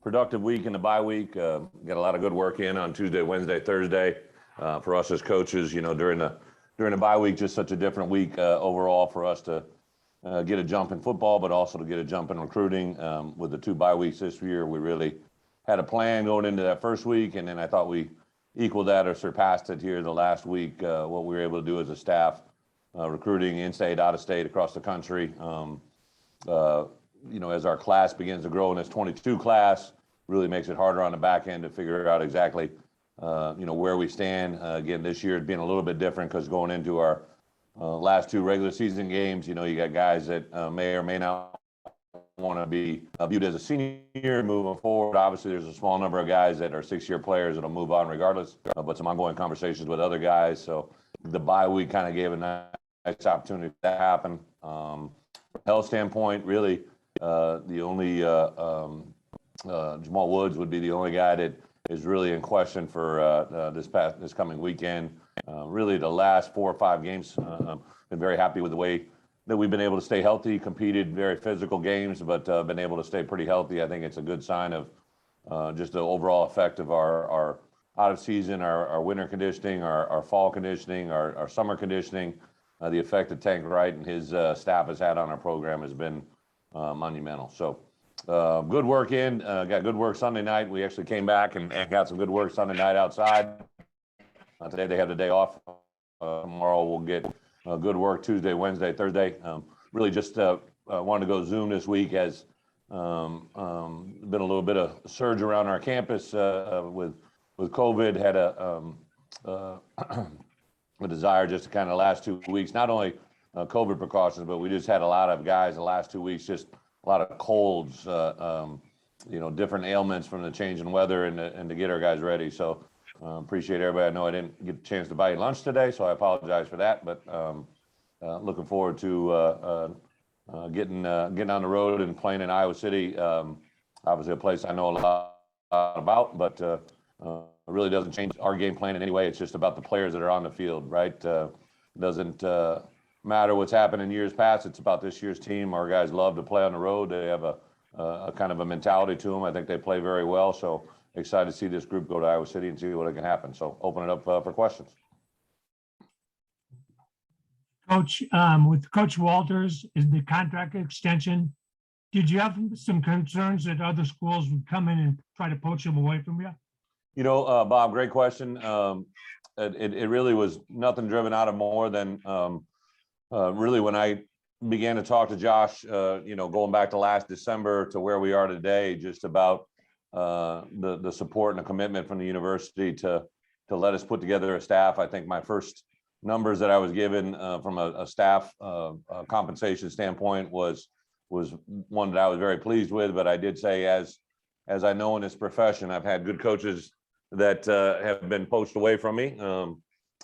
productive week in the bye week. Got a lot of good work in on Tuesday, Wednesday, Thursday. For us as coaches, during the bye week, just such a different week overall for us to get a jump in football, but also to get a jump in recruiting. With the 2 bye weeks this year, we really had a plan going into that first week, and then I thought we equaled that or surpassed it here the last week. What we were able to do as a staff, recruiting in-state, out-of-state, across the country. As our class begins to grow in this 22 class, really makes it harder on the back end to figure out exactly, where we stand. Again, this year being a little bit different because going into our last 2 regular season games, you got guys that may or may not want to be viewed as a senior moving forward. Obviously, there's a small number of guys that are 6-year players that'll move on regardless, but some ongoing conversations with other guys. So the bye week kind of gave a nice opportunity to happen. From a health standpoint, really, the only Jamal Woods would be the only guy that is really in question for this coming weekend. Really, the last 4 or 5 games, been very happy with the way that we've been able to stay healthy, competed very physical games, but been able to stay pretty healthy. I think it's a good sign of just the overall effect of our out of season, our winter conditioning, our fall conditioning, our summer conditioning. The effect that Tank Wright and his staff has had on our program has been monumental. So good work got good work Sunday night. We actually came back and got some good work Sunday night outside. Today they have the day off. Tomorrow we'll get good work Tuesday, Wednesday, Thursday. Really just wanted to go Zoom this week as been a little bit of surge around our campus with COVID. Had a desire just to kind of last 2 weeks, not only COVID precautions, but we just had a lot of guys the last 2 weeks, just a lot of colds, different ailments from the change in weather and to get our guys ready. So appreciate everybody. I know I didn't get a chance to buy you lunch today, so I apologize for that, but looking forward to getting on the road and playing in Iowa City. Obviously a place I know a lot about, but it really doesn't change our game plan in any way. It's just about the players that are on the field, right? Doesn't matter what's happened in years past. It's about this year's team. Our guys love to play on the road. They have a kind of a mentality to them. I think they play very well. So excited to see this group go to Iowa City and see what can happen. So open it up for questions. Coach, with Coach Walters, is the contract extension, did you have some concerns that other schools would come in and try to poach him away from you? Bob, great question. It really was nothing driven out of more than really when I began to talk to Josh, going back to last December to where we are today, just about the support and the commitment from the university to let us put together a staff. I think my first numbers that I was given from a staff compensation standpoint was one that I was very pleased with. But I did say, as I know in this profession, I've had good coaches that have been poached away from me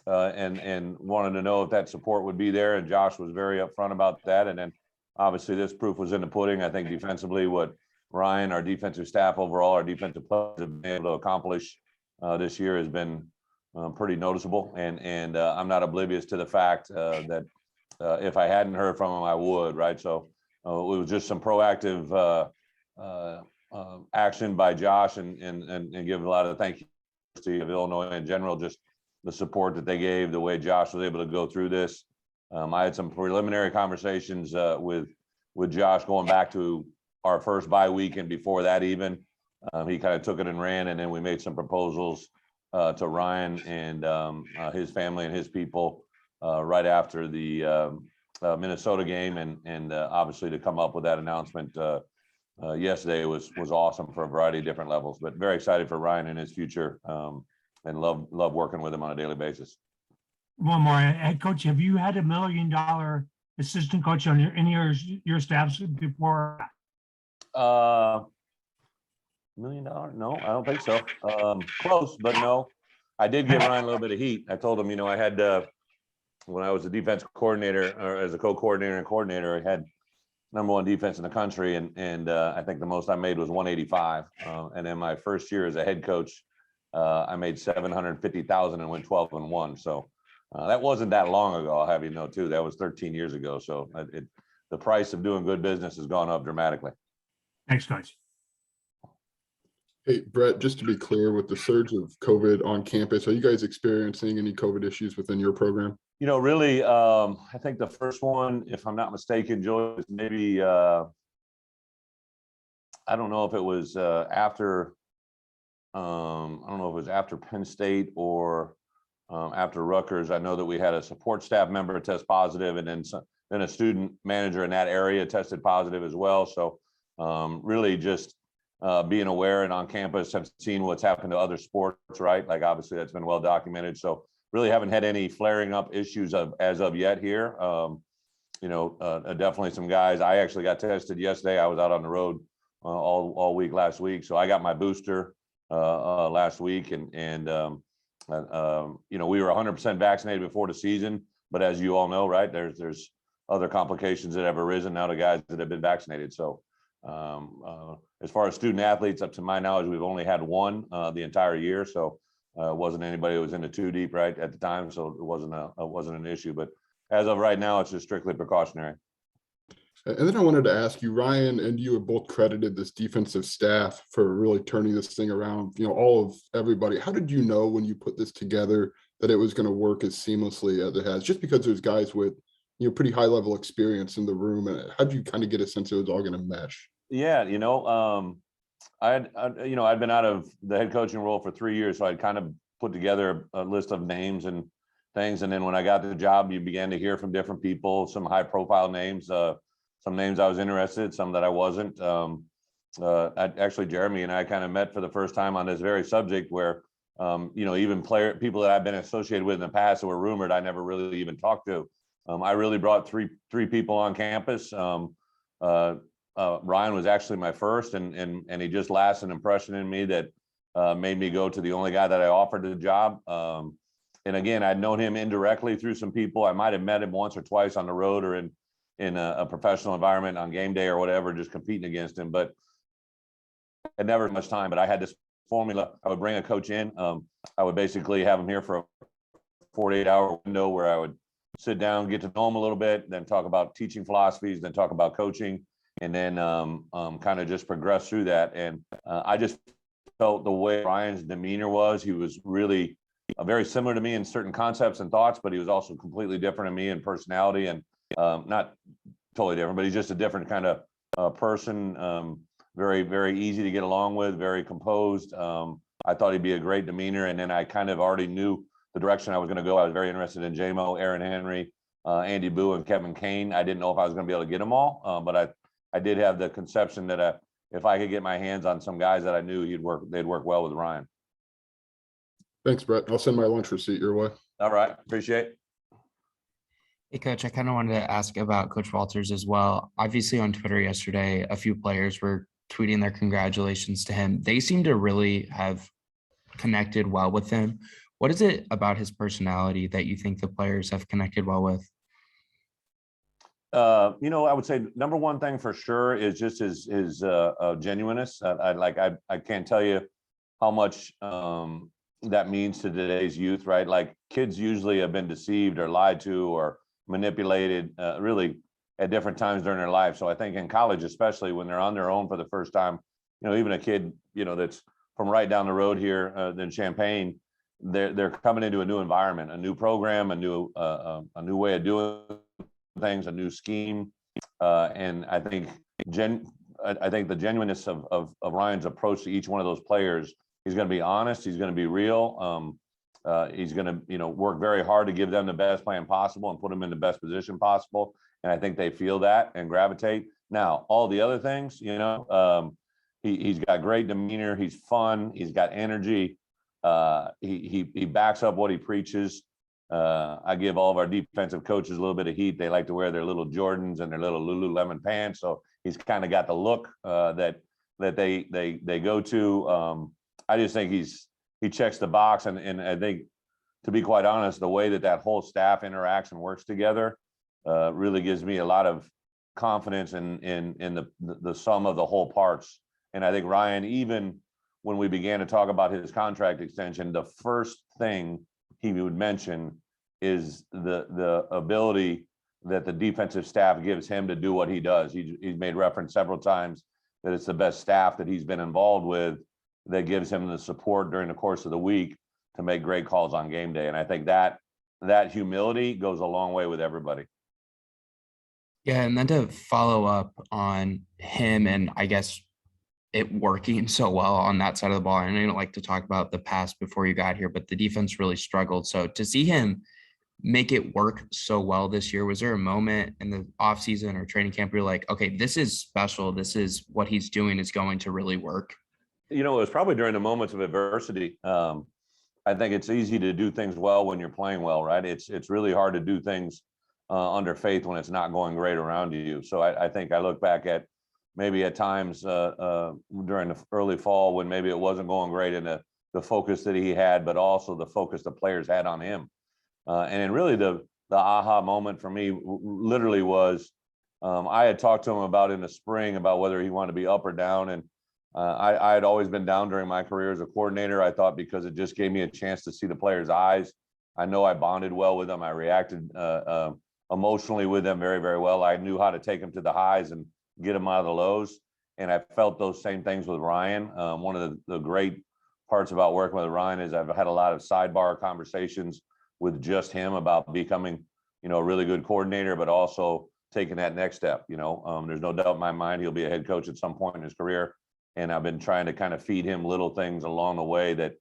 and wanted to know if that support would be there. And Josh was very upfront about that. And then obviously this proof was in the pudding. I think defensively, what Ryan, our defensive staff overall, our defensive players have been able to accomplish this year has been pretty noticeable. And I'm not oblivious to the fact that if I hadn't heard from him, I would, right? So it was just some proactive action by Josh and give a lot of thank you to Illinois in general, just the support that they gave, the way Josh was able to go through this. I had some preliminary conversations with Josh going back to our first bye week and before that even. He kind of took it and ran, and then we made some proposals to Ryan and his family and his people right after the Minnesota game, and obviously to come up with that announcement yesterday was awesome for a variety of different levels. But very excited for Ryan and his future, and love working with him on a daily basis. One more, head coach, have you had $1 million assistant coach on any of your staffs before? $1 million? No, I don't think so. Close, but no. I did give Ryan a little bit of heat. I told him, I had when I was a defense coordinator or as a co-coordinator and coordinator, I had #1 defense in the country, and I think the most I made was 185. And then my first year as a head coach, I made $750,000 and went 12-1. So that wasn't that long ago. I'll have you know too. That was 13 years ago. So the price of doing good business has gone up dramatically. Thanks, guys. Hey, Brett, just to be clear, with the surge of COVID on campus, are you guys experiencing any COVID issues within your program? Really, I think the first one, if I'm not mistaken, Joey, was maybe, I don't know if it was after, I don't know if it was after Penn State or after Rutgers. I know that we had a support staff member test positive, and then a student manager in that area tested positive as well. So really just being aware and on campus, have seen what's happened to other sports, right? Like obviously that's been well documented. So really haven't had any flaring up issues as of yet here. Definitely some guys. I actually got tested yesterday. I was out on the road all week last week, so I got my booster last week, and we were 100% vaccinated before the season, but as you all know, right, there's other complications that have arisen now to guys that have been vaccinated. So as far as student athletes, up to my knowledge, we've only had one the entire year, so it wasn't anybody who was into too deep right at the time, so it wasn't an issue. But as of right now, it's just strictly precautionary. And then I wanted to ask you, Ryan, and you have both credited this defensive staff for really turning this thing around, all of everybody. How did you know when you put this together that it was going to work as seamlessly as it has? Just because there's guys with, pretty high level experience in the room. And how did you kind of get a sense it was all going to mesh? Yeah, I'd been out of the head coaching role for 3 years, so I'd kind of put together a list of names and things. And then when I got the job, you began to hear from different people, some high profile names, some names I was interested, some that I wasn't. Actually, Jeremy and I kind of met for the first time on this very subject where, even people that I've been associated with in the past that were rumored, I never really even talked to. I really brought three people on campus. Ryan was actually my first, and he just lasted an impression in me that made me go to the only guy that I offered the job. And again, I'd known him indirectly through some people. I might have met him once or twice on the road or in a professional environment on game day or whatever, just competing against him. But I never had much time. But I had this formula. I would bring a coach in. I would basically have him here for a 48-hour window where I would sit down, get to know him a little bit, then talk about teaching philosophies, then talk about coaching, and then kind of just progress through that. And I just felt the way Ryan's demeanor was, he was really very similar to me in certain concepts and thoughts, but he was also completely different in me in personality, and not totally different, but he's just a different kind of person. Very, very easy to get along with, very composed. I thought he'd be a great demeanor. And then I kind of already knew the direction I was going to go. I was very interested in JMO, Aaron Henry, Andy Boo, and Kevin Kane. I didn't know if I was going to be able to get them all, but I did have the conception that if I could get my hands on some guys that I knew they'd work well with Ryan. Thanks, Brett. I'll send my lunch receipt your way. All right. Appreciate it. Hey, Coach, I kind of wanted to ask about Coach Walters as well. Obviously, on Twitter yesterday, a few players were tweeting their congratulations to him. They seem to really have connected well with him. What is it about his personality that you think the players have connected well with? I would say number one thing for sure is just his genuineness. I can't tell you how much that means to today's youth, right? Like kids usually have been deceived or lied to or manipulated really at different times during their life. So I think in college, especially when they're on their own for the first time, even a kid, that's from right down the road here in Champaign, they're coming into a new environment, a new program, a new way of doing things, a new scheme. And I think the genuineness of Ryan's approach to each one of those players, he's going to be honest, he's going to be real. He's going to, work very hard to give them the best plan possible and put them in the best position possible. And I think they feel that and gravitate. Now, all the other things, he's got great demeanor. He's fun. He's got energy. He backs up what he preaches. I give all of our defensive coaches a little bit of heat. They like to wear their little Jordans and their little Lululemon pants. So he's kind of got the look that they go to. I just think he checks the box, and I think, to be quite honest, the way that whole staff interacts and works together really gives me a lot of confidence in the sum of the whole parts. And I think Ryan, even when we began to talk about his contract extension, the first thing he would mention is the ability that the defensive staff gives him to do what he does. He's made reference several times that it's the best staff that he's been involved with, that gives him the support during the course of the week to make great calls on game day. And I think that humility goes a long way with everybody. Yeah, and then to follow up on him and I guess it working so well on that side of the ball. And I don't like to talk about the past before you got here, but the defense really struggled. So to see him make it work so well this year, was there a moment in the offseason or training camp where you're like, okay, this is special. This is what he's doing is going to really work? It was probably during the moments of adversity. I think it's easy to do things well when you're playing well, right? It's really hard to do things under faith when it's not going great around you. So I think I look back at maybe at times during the early fall when maybe it wasn't going great, and the focus that he had, but also the focus the players had on him. And then really the aha moment for me literally was I had talked to him about in the spring about whether he wanted to be up or down. And I had always been down during my career as a coordinator, I thought, because it just gave me a chance to see the players' eyes. I know I bonded well with them. I reacted emotionally with them very, very well. I knew how to take them to the highs and get them out of the lows. And I felt those same things with Ryan. One of the great parts about working with Ryan is I've had a lot of sidebar conversations with just him about becoming, a really good coordinator, but also taking that next step. There's no doubt in my mind he'll be a head coach at some point in his career. And I've been trying to kind of feed him little things along the way that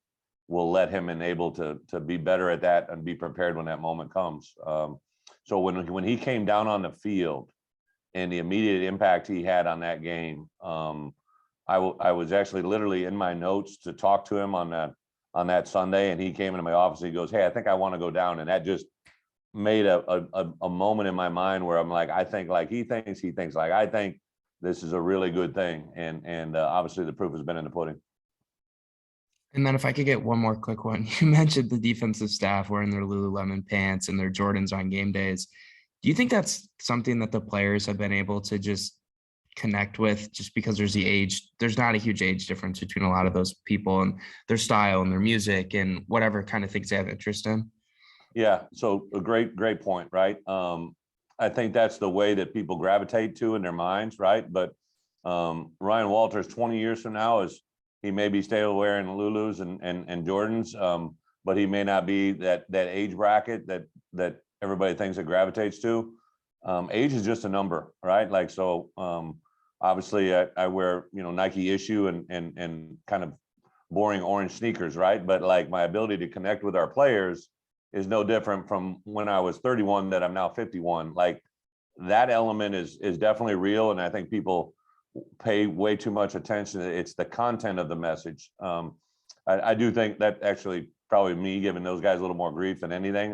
will let him enable to be better at that and be prepared when that moment comes. So when he came down on the field and the immediate impact he had on that game, I was actually literally in my notes to talk to him on that Sunday, and he came into my office. He goes, "Hey, I think I want to go down," and that just made a moment in my mind where I'm like, I think like he thinks like I think. This is a really good thing, and obviously the proof has been in the pudding. And then if I could get one more quick one, you mentioned the defensive staff wearing their Lululemon pants and their Jordans on game days. Do you think that's something that the players have been able to just connect with, just because there's not a huge age difference between a lot of those people and their style and their music and whatever kind of things they have interest in? Yeah, so a great point, right? I think that's the way that people gravitate to in their minds, right? But Ryan Walters 20 years from now he may be still wearing Lulus and Jordans, but he may not be that age bracket that everybody thinks it gravitates to. Age is just a number, right? Like, so obviously I wear, Nike issue and kind of boring orange sneakers, right? But like my ability to connect with our players is no different from when I was 31 that I'm now 51. Like that element is definitely real. And I think people pay way too much attention. It's the content of the message. I do think that actually probably me giving those guys a little more grief than anything.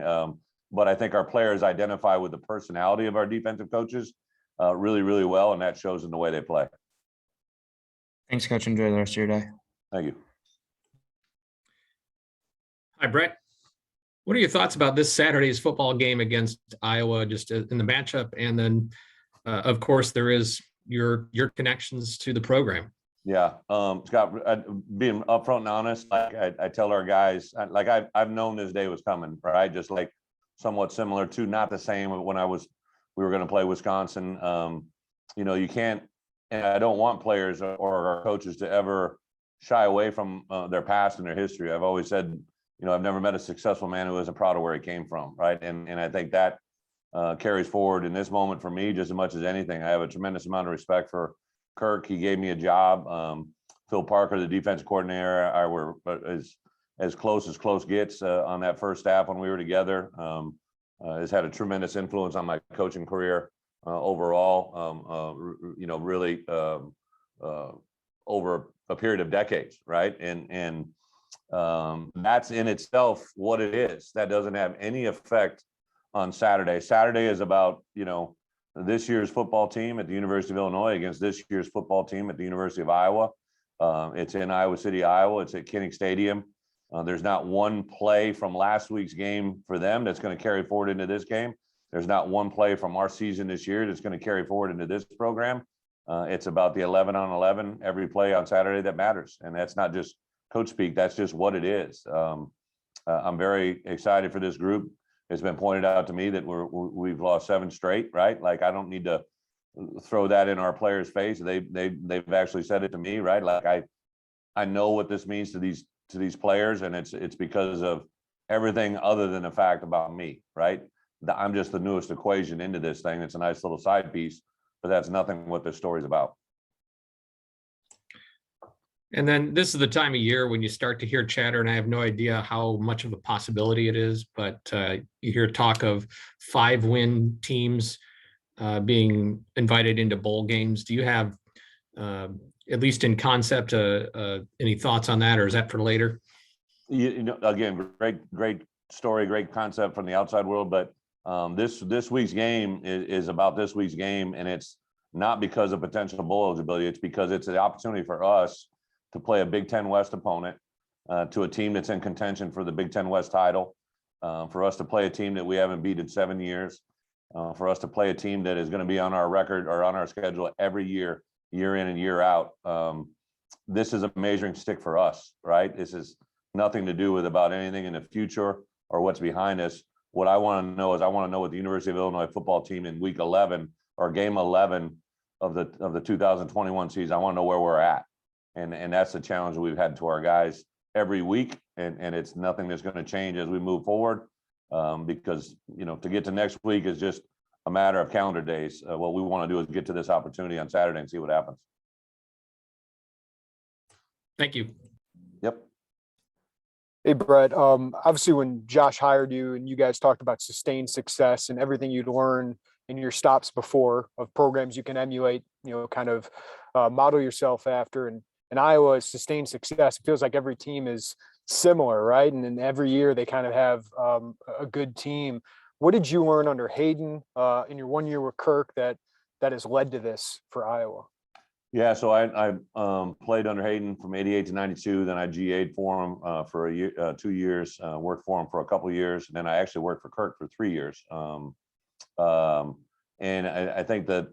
But I think our players identify with the personality of our defensive coaches really, really well. And that shows in the way they play. Thanks, Coach. Enjoy the rest of your day. Thank you. Hi, Bret. What are your thoughts about this Saturday's football game against Iowa, just in the matchup? And then, of course, there is your connections to the program. Yeah, Scott, being upfront and honest, like I tell our guys, like I've known this day was coming, right? Just like somewhat similar to, not the same, when we were going to play Wisconsin. You can't, and I don't want players or our coaches to ever shy away from their past and their history. I've always said, I've never met a successful man who isn't proud of where he came from, right? And I think that carries forward in this moment for me just as much as anything. I have a tremendous amount of respect for Kirk. He gave me a job. Phil Parker, the defense coordinator, I were as close gets on that first staff when we were together. Has had a tremendous influence on my coaching career overall. Really over a period of decades, right? And that's in itself what it is. That doesn't have any effect on Saturday. Saturday is about, this year's football team at the University of Illinois against this year's football team at the University of Iowa. It's in Iowa City, Iowa. It's at Kinnick Stadium. There's not one play from last week's game for them that's going to carry forward into this game. There's not one play from our season this year that's going to carry forward into this program. It's about the 11 on 11, every play on Saturday that matters. And that's not just coach speak. That's just what it is. I'm very excited for this group. It's been pointed out to me that we've lost 7 straight, right? Like, I don't need to throw that in our players' face. They've actually said it to me, right? Like, I know what this means to these players, and it's because of everything other than the fact about me, right? I'm just the newest equation into this thing. It's a nice little side piece, but that's nothing what this story's about. And then this is the time of year when you start to hear chatter, and I have no idea how much of a possibility it is, but you hear talk of 5-win teams being invited into bowl games. Do you have, at least in concept, any thoughts on that, or is that for later? You know, again, great story, great concept from the outside world, but this week's game is about this week's game, and it's not because of potential bowl eligibility. It's because it's an opportunity for us to play a Big Ten West opponent, to a team that's in contention for the Big Ten West title, for us to play a team that we haven't beat in 7 years, for us to play a team that is going to be on our record or on our schedule every year, year in and year out. This is a measuring stick for us, right? This is nothing to do with about anything in the future or what's behind us. What I want to know is I want to know what the University of Illinois football team in week 11 or game 11 of the 2021 season, I want to know where we're at. And that's the challenge we've had to our guys every week. And it's nothing that's going to change as we move forward, because, you know, to get to next week is just a matter of calendar days. What we want to do is get to this opportunity on Saturday and see what happens. Thank you. Yep. Hey, Brett, obviously when Josh hired you and you guys talked about sustained success and everything you'd learned in your stops before of programs you can emulate, you know, kind of model yourself after, and Iowa is sustained success. It feels like every team is similar, right? And then every year they kind of have a good team. What did you learn under Hayden in your 1 year with Kirk that has led to this for Iowa? Yeah, so I played under Hayden from 88 to 92. Then I GA'd for him for a year, 2 years, worked for him for a couple of years. And then I actually worked for Kirk for 3 years. And I think that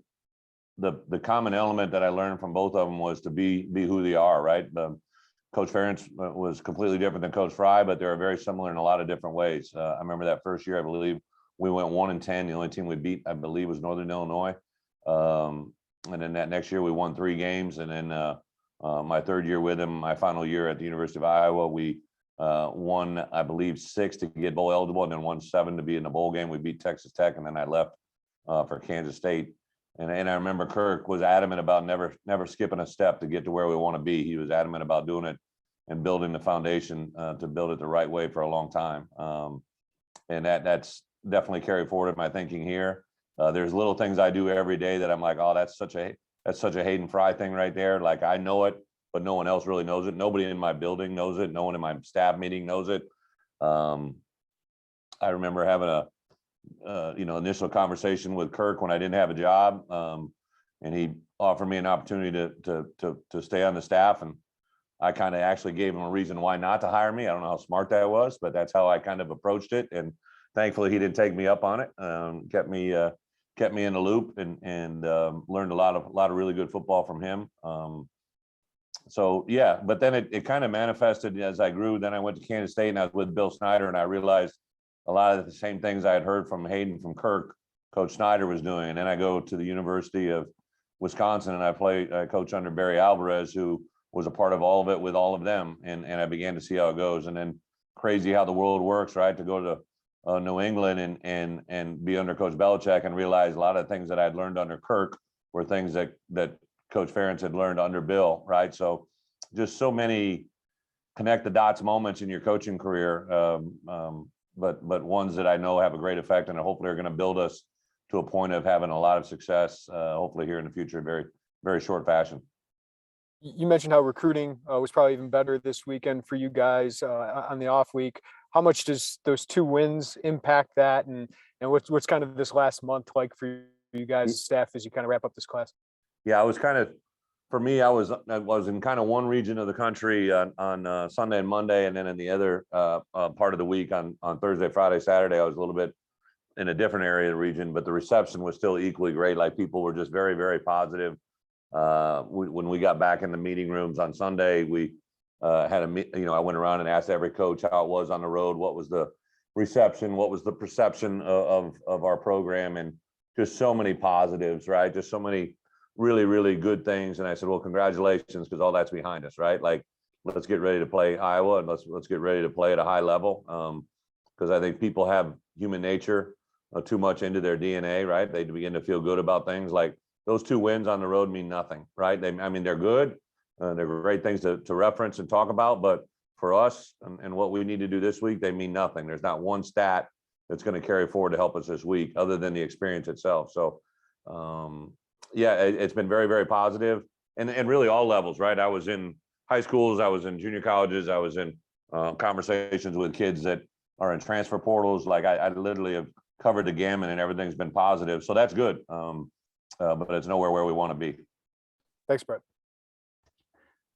the common element that I learned from both of them was to be who they are, right? Coach Ferentz was completely different than Coach Fry, but they were very similar in a lot of different ways. I remember that first year, I believe we went 1-10. The only team we beat, I believe, was Northern Illinois. And then that next year we won 3 games. And then my third year with him, my final year at the University of Iowa, we won, I believe, 6 to get bowl eligible, and then won 7 to be in the bowl game. We beat Texas Tech, and then I left for Kansas State. And I remember Kirk was adamant about never skipping a step to get to where we want to be. He was adamant about doing it and building the foundation to build it the right way for a long time. And that's definitely carried forward in my thinking here. There's little things I do every day that I'm like, oh, that's such a Hayden Fry thing right there. Like, I know it, but no one else really knows it. Nobody in my building knows it. No one in my staff meeting knows it. I remember having a initial conversation with Kirk when I didn't have a job, and he offered me an opportunity to stay on the staff, and I kind of actually gave him a reason why not to hire me. I don't know how smart that was, but that's how I kind of approached it, and thankfully he didn't take me up on it. Kept me in the loop, and learned a lot of really good football from him. So yeah, but then it kind of manifested as I grew. Then I went to Kansas State, and I was with Bill Snyder, and I realized a lot of the same things I had heard from Hayden, from Kirk, Coach Snyder was doing. And then I go to the University of Wisconsin, and I coach under Barry Alvarez, who was a part of all of it with all of them. And I began to see how it goes. And then crazy how the world works, right? To go to New England and be under Coach Belichick and realize a lot of things that I'd learned under Kirk were things that Coach Ferentz had learned under Bill, right? So just so many connect the dots moments in your coaching career. But ones that I know have a great effect, and hopefully are going to build us to a point of having a lot of success, hopefully here in the future, very, very short fashion. You mentioned how recruiting was probably even better this weekend for you guys on the off week. How much does those 2 wins impact that? And what's kind of this last month like for you guys, staff, as you kind of wrap up this class? Yeah, I was kind of, for me, I was in kind of one region of the country on Sunday and Monday, and then in the other part of the week on Thursday, Friday, Saturday, I was a little bit in a different area of the region, but the reception was still equally great. Like, people were just very, very positive. When we got back in the meeting rooms on Sunday, we had I went around and asked every coach how it was on the road, what was the reception, what was the perception of our program, and just so many positives, right? Just so many really, really good things. And I said, well, congratulations, because all that's behind us, right? Like, let's get ready to play Iowa, and let's get ready to play at a high level. Because I think people have human nature too much into their DNA, right? They begin to feel good about things. Like those 2 wins on the road mean nothing, right? I mean, they're good. They're great things to reference and talk about, but for us and what we need to do this week, they mean nothing. There's not one stat that's going to carry forward to help us this week other than the experience itself. So, yeah, it's been very, very positive, and really all levels, right? I was in high schools, I was in junior colleges, I was in conversations with kids that are in transfer portals. Like I literally have covered the gamut, and everything's been positive. So that's good. But it's nowhere where we want to be. Thanks, Brett.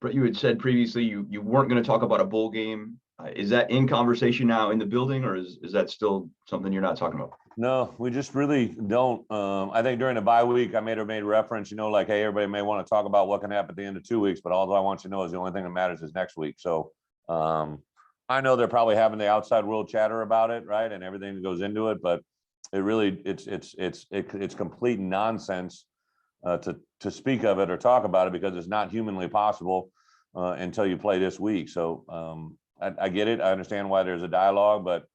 Brett, you had said previously you weren't going to talk about a bowl game. Is that in conversation now in the building, or is that still something you're not talking about? No, we just really don't. I think during the bye week, I made reference, like, hey, everybody may want to talk about what can happen at the end of 2 weeks, but all I want you to know is the only thing that matters is next week. So I know they're probably having the outside world chatter about it, right, and everything that goes into it, but it really it's complete nonsense to speak of it or talk about it, because it's not humanly possible until you play this week. So I get it. I understand why there's a dialogue, but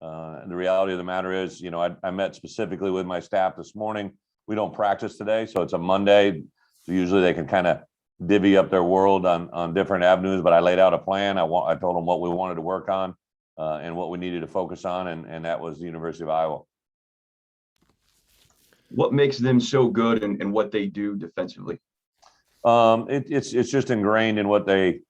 the reality of the matter is, I met specifically with my staff this morning. We don't practice today, so it's a Monday. So usually they can kind of divvy up their world on different avenues, but I laid out a plan. I told them what we wanted to work on and what we needed to focus on, and that was the University of Iowa. What makes them so good and what they do defensively? It's just ingrained in what they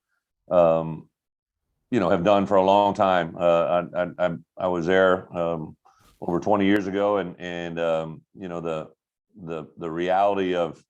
have done for a long time. I was there over 20 years ago, and the reality of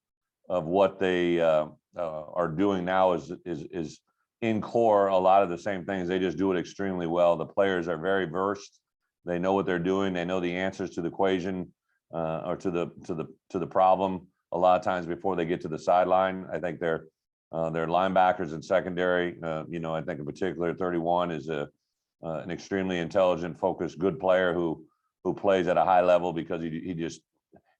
what they are doing now is in core a lot of the same things. They just do it extremely well. The players are very versed. They know what they're doing. They know the answers to the equation or to the problem a lot of times before they get to the sideline. I think their linebackers and secondary, I think in particular 31 is an extremely intelligent, focused, good player who plays at a high level because he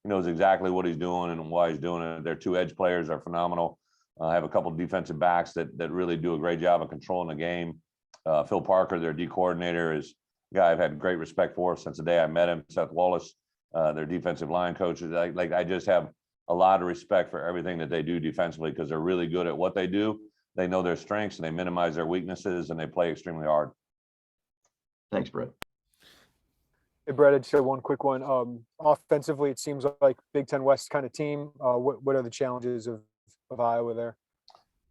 knows exactly what he's doing and why he's doing it. Their 2 edge players are phenomenal. I have a couple of defensive backs that really do a great job of controlling the game. Phil Parker, their D coordinator, is a guy I've had great respect for since the day I met him. Seth Wallace, their defensive line coaches. I just have a lot of respect for everything that they do defensively, because they're really good at what they do. They know their strengths and they minimize their weaknesses, and they play extremely hard. Thanks, Brett. Hey, Brett, I'd say one quick one. Offensively, it seems like Big Ten West kind of team. What are the challenges of Iowa there?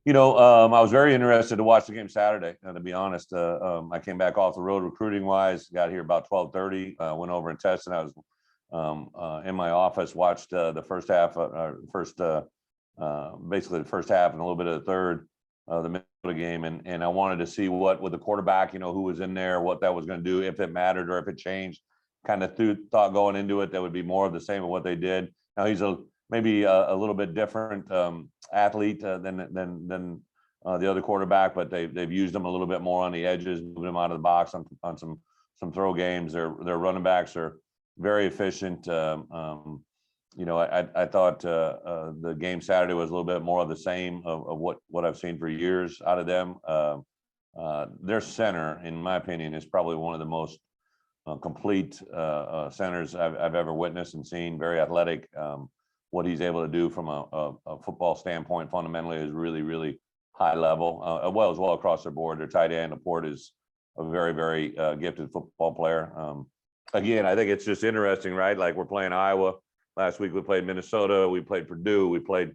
I was very interested to watch the game Saturday. To be honest, I came back off the road recruiting wise, got here about 12:30, went over and tested. I was in my office, watched the first half, basically the first half and a little bit of the third, the middle of the game, and I wanted to see what with the quarterback, who was in there, what that was going to do, if it mattered or if it changed. Kind of thought going into it that would be more of the same of what they did. Now he's maybe a little bit different athlete than the other quarterback, but they've used him a little bit more on the edges, moving him out of the box on some throw games. Their running backs are very efficient. I thought the game Saturday was a little bit more of the same of what I've seen for years out of them. Their center, in my opinion, is probably one of the most complete centers I've ever witnessed and seen. Very athletic. What he's able to do from a football standpoint fundamentally is really, really high level. As well across the board. Their tight end, Laporte, is a very, very gifted football player. Again, I think it's just interesting, right? Like, we're playing Iowa. Last week we played Minnesota. We played Purdue. We played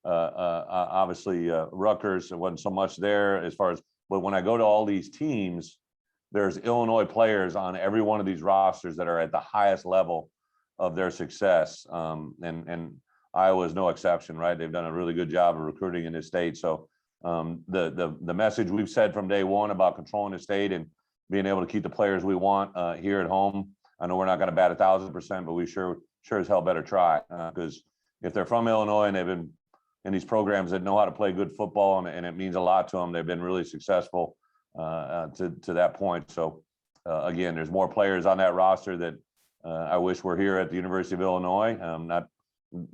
obviously Rutgers. There wasn't so much there as far as, but when I go to all these teams, there's Illinois players on every one of these rosters that are at the highest level of their success. And Iowa is no exception, right? They've done a really good job of recruiting in this state. So the message we've said from day one about controlling the state and being able to keep the players we want here at home. I know we're not going to bat 1,000%, but we sure as hell better try, because if they're from Illinois and they've been in these programs that know how to play good football, and it means a lot to them, they've been really successful to that point. So again, there's more players on that roster that I wish were here at the University of Illinois. I'm not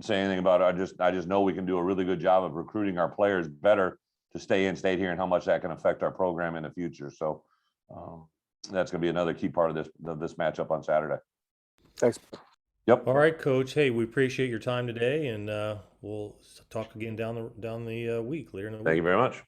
saying anything about it. I just know we can do a really good job of recruiting our players better stay in state here and how much that can affect our program in the future. So that's going to be another key part of this matchup on Saturday. Thanks. Yep. All right, Coach. Hey, we appreciate your time today, and we'll talk again down the week later in the week. Thank you very much.